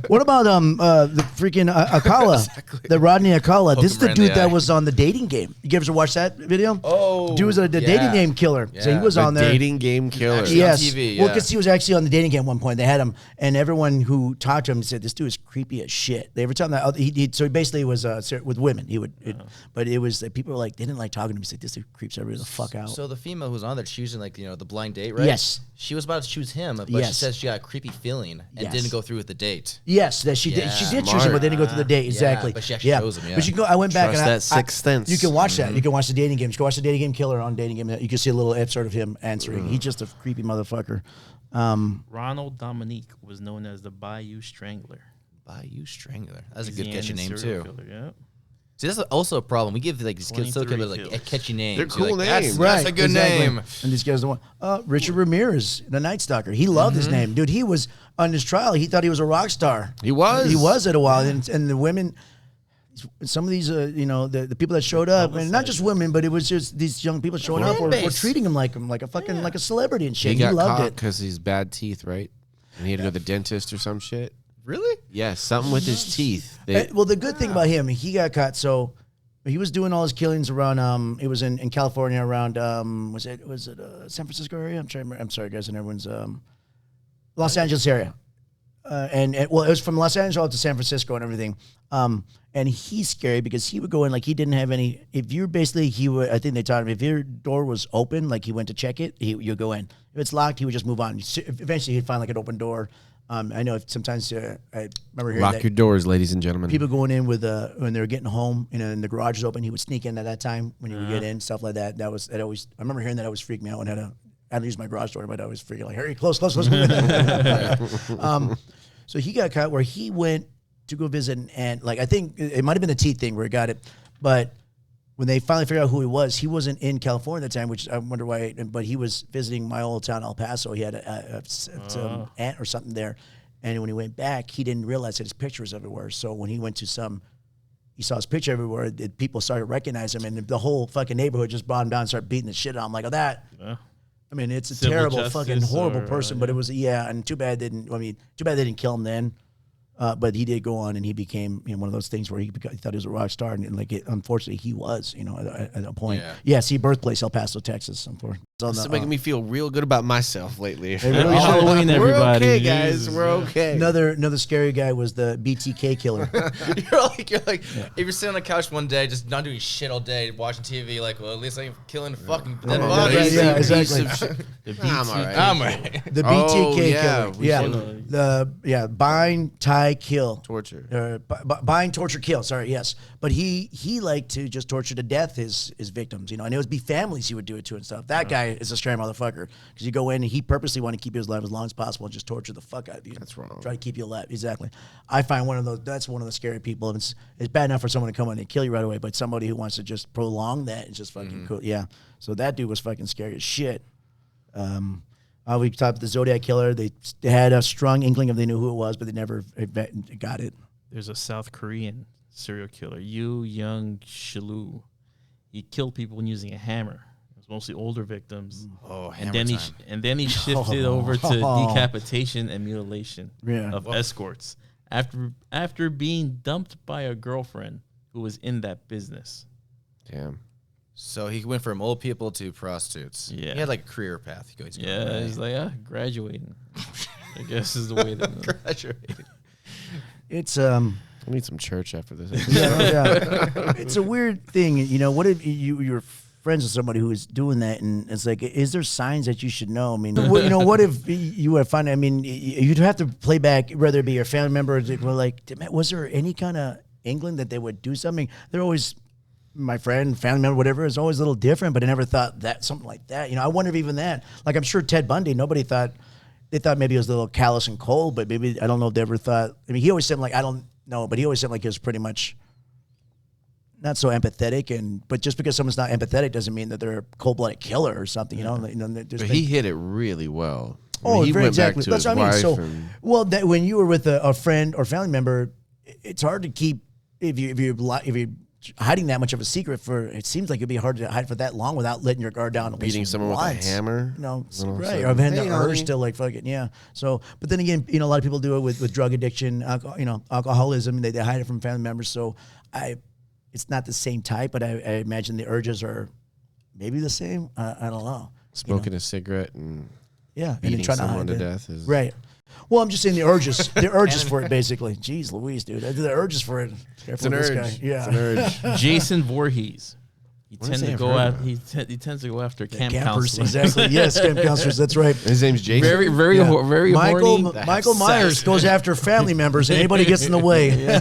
What about the freaking Akala, the Rodney Akala? This is the him right in dude the that eye. was on the dating game. You ever watch that video? Oh, dude was the yeah. dating game killer. So he Yeah. was The on there. dating game killer. Actually, Yes, on TV, well, yeah. because he was actually on the dating game at one point. They had him, and everyone who talked to him said this dude is creepy as shit. They ever tell him that he basically was with women. He would, but it was people were like they didn't like talking to him. He's like this dude creeps everybody the fuck out. So the female who's on there choosing like the blind date, right? Yes. She was about to choose him, but she Yes. says she got a creepy feeling and Yes. didn't go through with the date. Yes, that she did. She Yeah. did choose him, but they didn't go through the date. Yeah, Exactly. but she actually chose him, yeah. But you can go. I went back Trust and that sixth sense. You can watch that. You can watch the dating game. You can watch the dating game killer on dating game. You can see a little episode of him answering. He's just a creepy motherfucker. Ronald Dominique was known as the Bayou Strangler. Bayou Strangler. That's a good Louisiana catchy name serial too. Killer, yeah. See, that's also a problem. We give like these kids still 23 like kills. a catchy name. They're cool like, names. That's a good exactly. name. And this guy's the one. Richard Ramirez, the Night Stalker. He loved his name, dude. He was on his trial. He thought he was a rock star. He was. He was at a while, and the women. Some of these, the people that showed up, and not just women, but it was just these young people showing up were treating him like a fucking like a celebrity and shit. He He, got loved caught it. because he's bad teeth, right? And he had to go to the dentist or some shit. Really? Yeah, something with his teeth. Well, the good thing about him, he got caught. So he was doing all his killings around. It was in California around. Was it San Francisco area? I'm sorry, guys, and everyone's Los Angeles area. It was from Los Angeles to San Francisco and everything. And he's scary because he would go in like he didn't have any. If you're basically, he would. I think they taught him if your door was open, like he went to check it, you'll go in. If it's locked, he would just move on. Eventually, he'd find like an open door. I know sometimes I remember hearing Lock that your doors, ladies and gentlemen. people going in with when they were getting home, and the garage was open. He would sneak in at that time when he would get in, stuff like that. That always. I remember hearing that always freaked me out when I had to use my garage door, but I was freaking like, hurry, close. So he got caught where he went to go visit an aunt. Like I think it might have been the teeth thing where he got it, but when they finally figured out who he wasn't in California at the time, which I wonder why. But he was visiting my old town, El Paso. He had some aunt or something there, and when he went back, he didn't realize that his picture was everywhere. So when he went to he saw his picture everywhere. People started recognizing him, and the whole fucking neighborhood just brought him down and started beating the shit out of him. Like that. Yeah. I mean, it's a Civil terrible, justice fucking horrible or, person, but it was and too bad they didn't kill him then. But he did go on, and he became one of those things where he thought he was a rock star, and unfortunately he was, at a point. Yeah. See, birthplace El Paso, Texas. Unfortunately, It's making me feel real good about myself lately. really Happy should. Halloween, We're everybody. okay, guys. Jesus. We're okay. Another scary guy was the BTK killer. You're like, if you're sitting on the couch one day, just not doing shit all day, watching TV, like, well, at least I'm killing fucking dead Yeah, bodies. yeah, exactly. I'm all right. I'm right. The Oh, BTK yeah, killer. we Yeah, bind, tie, kill. Torture. Bind, torture, kill. Sorry, yes. But he liked to just torture to death his victims, and it would be families he would do it to and stuff. That guy is a scary motherfucker because you go in and he purposely want to keep you alive as long as possible and just torture the fuck out of you. That's wrong. Try to keep you alive. Exactly. I find that's one of the scary people. And it's bad enough for someone to come in and kill you right away, but somebody who wants to just prolong that is just fucking cool. Yeah. So that dude was fucking scary as shit. We talked about the Zodiac killer. They had a strong inkling if they knew who it was, but they never got it. There's a South Korean serial killer, Yoo Young Shilu. He killed people using a hammer. It was mostly older victims. Oh, and hammer then time. he shifted over to decapitation and mutilation of escorts after being dumped by a girlfriend who was in that business. Damn. So he went from old people to prostitutes. Yeah. He had like a career path. He goes, He's like, graduating. I guess is the way that graduated. It's I need some church after this. It's a weird thing. You know, what if you're friends with somebody who is doing that, and it's like, is there signs that you should know? I mean, what if you would find? I mean, you'd have to play back, whether it be your family member, or like, was there any kind of inkling that they would do something? They're always. My friend, family member, whatever, is always a little different, but I never thought that something like that. You know, I wonder if even that, like I'm sure Ted Bundy, they thought maybe it was a little callous and cold, but maybe, I don't know if they ever thought, I mean, he always seemed like, I don't know, but he always seemed like he was pretty much not so empathetic, but just because someone's not empathetic doesn't mean that they're a cold-blooded killer or something, you know? But he hit it really well. He went exactly. back to That's his what I mean. wife So, well, that when you were with a friend or family member, it's hard to keep, if you're hiding that much of a secret it seems like it'd be hard to hide for that long without letting your guard down. Beating someone with a hammer. No, right. So, Or having the urge to like fucking, yeah. So, but then again, you know, a lot of people do it with drug addiction, alcoholism. They hide it from family members. So it's not the same type, but I imagine the urges are maybe the same. I don't know. Smoking a cigarette and beating someone to death is right. Well, I'm just saying the urges for it, basically. Jeez Louise, dude. The urges for it. It's an urge. Yeah. It's an urge. Jason Voorhees. He What tends is to that? go I've out. heard He tends to go after camp Campers, counselors. exactly. Yes, camp counselors. That's right. His name's Jason. Very horny. Michael Myers goes after family members and anybody gets in the way.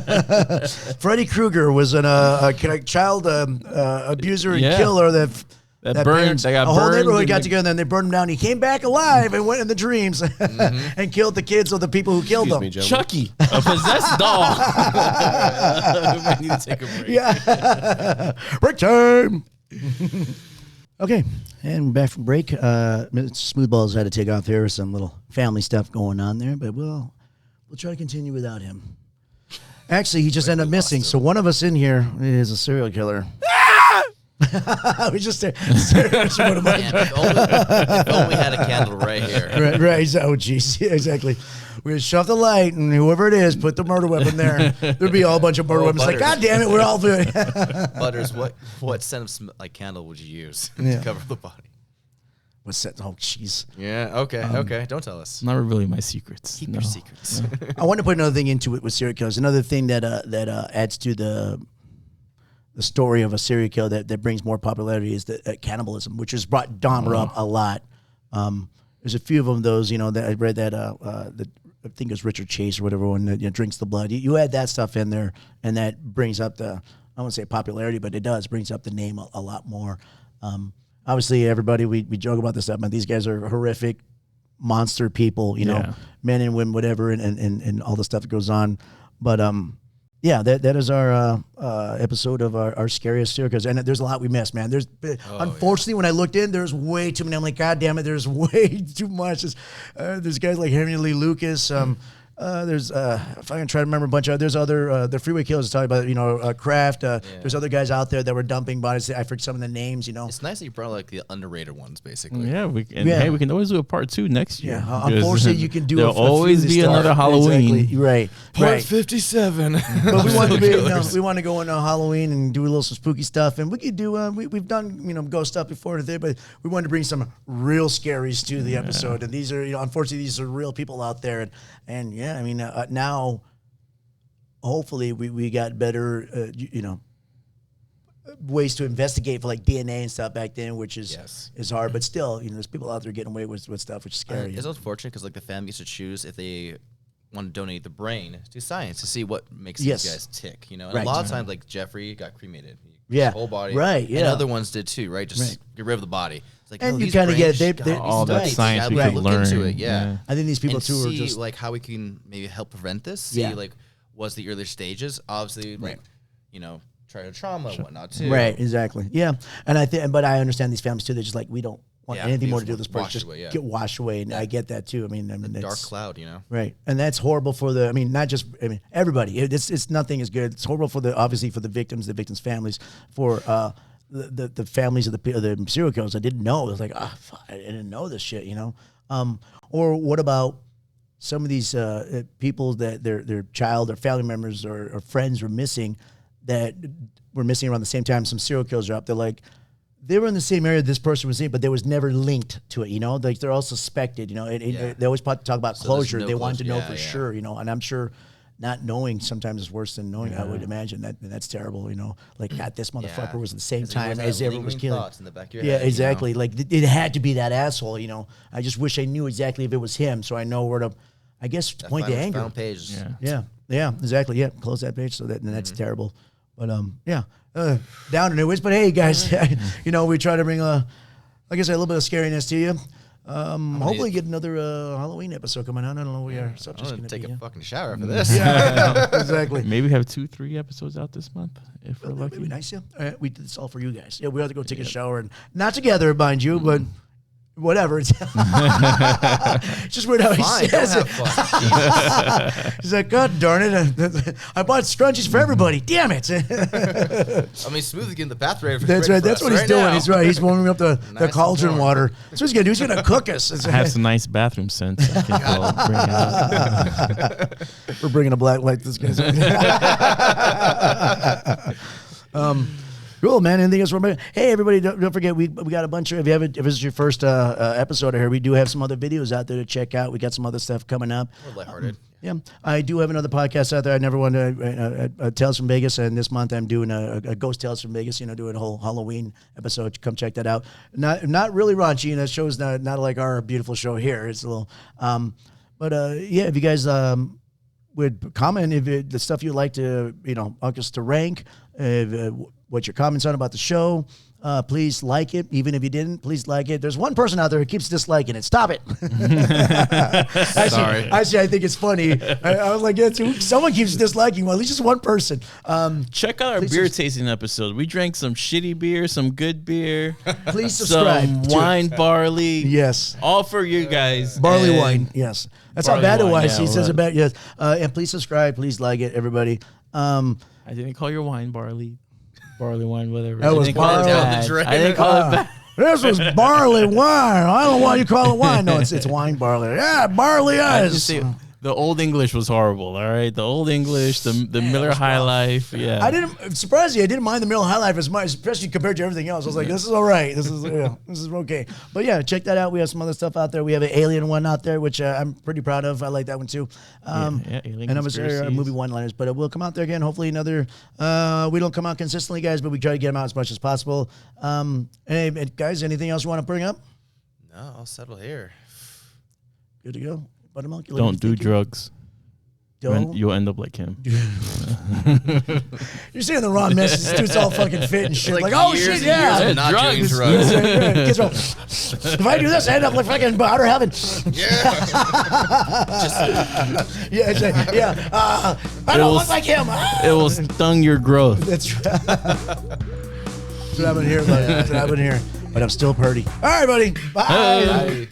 Freddy Krueger was a child abuser and killer that That burned. They got a whole burned neighborhood and got they- together and they burned him down. He came back alive and went in the dreams and killed the kids of the people who killed Excuse them. me, gentlemen. Chucky, a possessed doll. I need to take a break. Yeah. Break time. Okay. And back from break. Smoothballs had to take off there. Some little family stuff going on there, but we'll try to continue without him. Actually, he just ended up missing. So one of us in here is a serial killer. We just stared at one of Man, if only we had a candle right here. Right. Oh, jeez. Yeah, exactly. We would shove the light, and whoever it is, put the murder weapon there. There'd be a whole bunch of murder weapons. Like, Butters. God damn it, we're all doing it. Butters, what scent of candle would you use Yeah. to cover the body? What's that? Oh, jeez. Yeah. Okay. Don't tell us. Not revealing my secrets. Keep No. your secrets. I want to put another thing into it with serial killers. Another thing that adds to the story of a serial killer that brings more popularity is the cannibalism, which has brought Dahmer up a lot. There's a few of them, those, that I read that, I think it was Richard Chase or whatever one that drinks the blood. You add that stuff in there, and that brings up I won't say popularity, but it brings up the name a lot more. Obviously, everybody, we joke about this stuff, but these guys are horrific monster people, men and women, whatever, and all the stuff that goes on. But yeah, that is our episode of our scariest serial killers, and there's a lot we missed, man. Unfortunately, when I looked in, there's way too many. I'm like, God damn it, there's way too much. There's guys like Henry Lee Lucas. There's if I can try to remember a bunch of there's other the freeway killers talking about Kraft. There's other guys out there that were dumping bodies. I forget some of the names. It's nice that you brought like the underrated ones, basically. Yeah, hey, we can always do a part 2 next year. Yeah, unfortunately, you can do. There'll always be another Halloween. Exactly. Right, Part 57. But we want to we want to go on Halloween and do a little some spooky stuff, and we could do. We've done ghost stuff before today, but we wanted to bring some real scaries to the episode, and these are unfortunately these are real people out there, and yeah, I mean now hopefully we got better ways to investigate for like DNA and stuff back then, which is hard, but still there's people out there getting away with stuff which is scary. It's unfortunate because like the family gets to choose if they want to donate the brain to science to see what makes these guys tick, And a lot of times like Jeffrey got cremated, his whole body, and other ones did too, right? Just get rid of the body. It's like, and you kind of get all that science we could look learn. into it, yeah. I think these people and too see, are just like how we can maybe help prevent this. See like what's the earlier stages, obviously, like childhood trauma and whatnot too. Right, exactly. Yeah. And but I understand these families too. They're just like, we don't want Yeah, anything you more to just do with this wash person. Just away, yeah. get washed away, and I get that too. I mean, Dark that's cloud, you know. right, and that's horrible for the. I mean, not just. I mean, everybody. It's nothing is good. It's horrible for obviously for the victims' families, for the families of the serial killers. I didn't know. I was like, I didn't know this shit. You know. Or what about some of these people that their child or family members or friends were missing, that were missing around the same time some serial killers are up. They're like, they were in the same area this person was in, but they was never linked to it, you know? Like, they're all suspected, you know? They always talk about closure. no They wanted to know closure. for Yeah. sure, you know? And I'm sure not knowing sometimes is worse than knowing, I would imagine. That's terrible, you know? Like, God, this motherfucker was at the same time as everyone was killing. In the back of your Yeah, head, exactly. You know? Like, it had to be that asshole, you know? I just wish I knew exactly if it was him, so I know where to, I guess, point the anger. Found page. Yeah, exactly. Yeah, close that page. So that's terrible. But down to news. But hey, guys, you know, we try to bring like I said, a little bit of scariness to you. Hopefully, get another Halloween episode coming out. I don't know where our subject's I'm going gonna to be. take a fucking shower after this. Yeah, exactly. Maybe we have 2-3 episodes out this month if we're That'd lucky. be nice. Yeah, we did this all for you guys. Yeah, we have to go take a shower and not together, mind you, but. Whatever. It's just weird how he Fine, says don't it. have fun. He's like, God darn it. I bought scrunchies for everybody. Damn it. I mean, Smoothie's getting the bath ready. That's right. That's what he's doing. Now. He's right. He's warming up the Nice cauldron and warm. water. That's what he's going to do. He's going to cook us. I have some nice bathroom scents. I think I'll bring out. We're bringing a black light to this guy's. Cool, man. Anything else? Hey, everybody! Don't forget we got a bunch of. If this is your first episode here, we do have some other videos out there to check out. We got some other stuff coming up. We're lighthearted. Yeah, I do have another podcast out there. I never wanted to Tales from Vegas, and this month I'm doing a Ghost Tales from Vegas. You know, doing a whole Halloween episode. Come check that out. Not really raunchy, and that show's not like our beautiful show here. It's a little, yeah. If you guys would comment if the stuff you'd like to us to rank, what your comments on about the show. Please like it. Even if you didn't, please like it. There's one person out there who keeps disliking it. Stop it. Sorry. Actually, I think it's funny. I was like, yeah, someone keeps disliking. Well, at least just one person. Check out our beer tasting episode. We drank some shitty beer, some good beer. Please subscribe. Some wine, barley. Yes. All for you guys. Barley And wine. Yes. That's barley how bad it wine, was. yeah, He says right. about yes. And please subscribe. Please like it, everybody. I didn't call your wine barley wine, whatever. That I was didn't call it barley. bad. I didn't call it bad. This was barley wine. I don't know why you call it wine. No, it's wine barley. Yeah, barley I ice. just say, the old English was horrible. All right, the old English, the Miller High Life. Yeah, I didn't surprisingly, I didn't mind the Miller High Life as much, especially compared to everything else. I was like, this is all right. This is okay. But yeah, check that out. We have some other stuff out there. We have an alien one out there, which I'm pretty proud of. I like that one too. Alien and I'm a movie one-liners, but it will come out there again. Hopefully another. We don't come out consistently, guys, but we try to get them out as much as possible. Hey, guys, anything else you want to bring up? No, I'll settle here. Good to go. Buttermilk. Don't do drugs. Don't. You'll end up like him. You're saying the wrong message. This dude's all fucking fit and shit. Like, oh years shit, and yeah. years of not doing drugs. drugs. Kids go, if I do this, I end up like fucking outer heaven. Yeah. I don't look like him. It will stung your growth. That's right. That's what I've been here, buddy. That's what I've been here. But I'm still pretty. All right, buddy. Bye. Bye.